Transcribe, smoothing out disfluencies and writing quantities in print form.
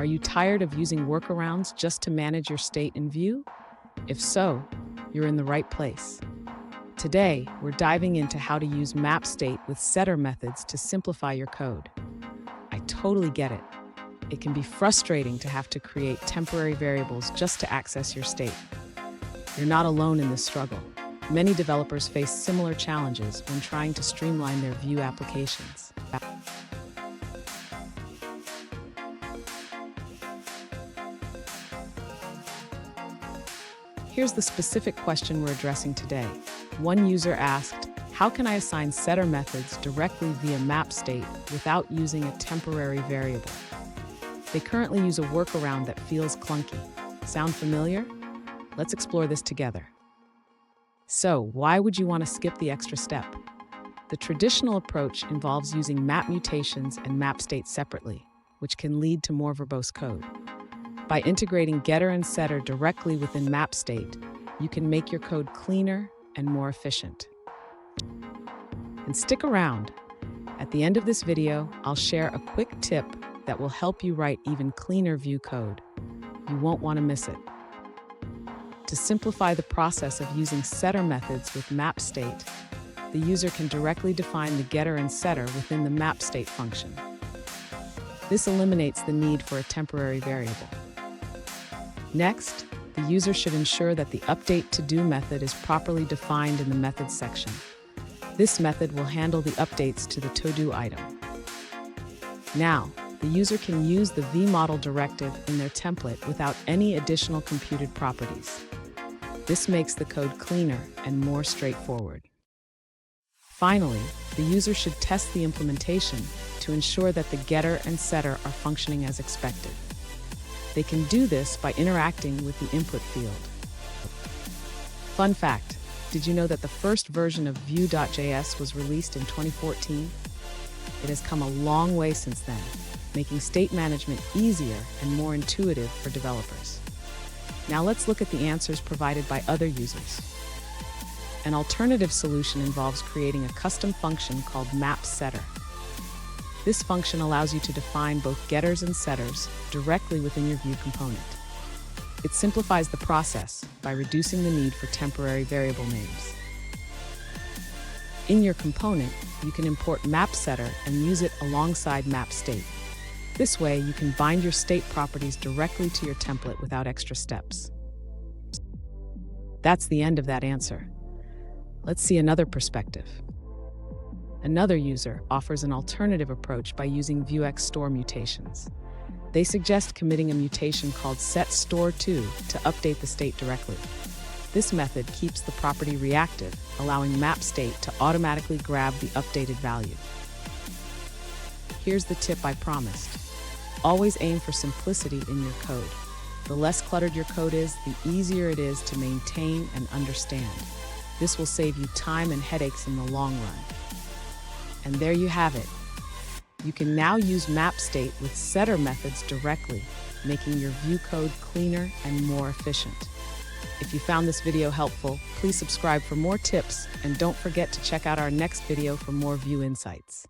Are you tired of using workarounds just to manage your state in Vue? If so, you're in the right place. Today, we're diving into how to use mapState with setter methods to simplify your code. I totally get it. It can be frustrating to have to create temporary variables just to access your state. You're not alone in this struggle. Many developers face similar challenges when trying to streamline their Vue applications. Here's the specific question we're addressing today. One user asked, how can I assign setter methods directly via mapState without using a temporary variable? They currently use a workaround that feels clunky. Sound familiar? Let's explore this together. So, why would you want to skip the extra step? The traditional approach involves using map mutations and mapState separately, which can lead to more verbose code. By integrating getter and setter directly within mapState, you can make your code cleaner and more efficient. And stick around. At the end of this video, I'll share a quick tip that will help you write even cleaner Vue code. You won't want to miss it. To simplify the process of using setter methods with mapState, the user can directly define the getter and setter within the mapState function. This eliminates the need for a temporary variable. Next, the user should ensure that the updateToDo method is properly defined in the methods section. This method will handle the updates to the to-do item. Now, the user can use the vModel directive in their template without any additional computed properties. This makes the code cleaner and more straightforward. Finally, the user should test the implementation to ensure that the getter and setter are functioning as expected. They can do this by interacting with the input field. Fun fact, did you know that the first version of Vue.js was released in 2014? It has come a long way since then, making state management easier and more intuitive for developers. Now let's look at the answers provided by other users. An alternative solution involves creating a custom function called mapSetter. This function allows you to define both getters and setters directly within your Vue component. It simplifies the process by reducing the need for temporary variable names. In your component, you can import mapSetter and use it alongside mapState. This way, you can bind your state properties directly to your template without extra steps. That's the end of that answer. Let's see another perspective. Another user offers an alternative approach by using Vuex store mutations. They suggest committing a mutation called setStore2 to update the state directly. This method keeps the property reactive, allowing mapState to automatically grab the updated value. Here's the tip I promised. Always aim for simplicity in your code. The less cluttered your code is, the easier it is to maintain and understand. This will save you time and headaches in the long run. And there you have it. You can now use mapState with setter methods directly, making your Vue code cleaner and more efficient. If you found this video helpful, please subscribe for more tips and don't forget to check out our next video for more Vue insights.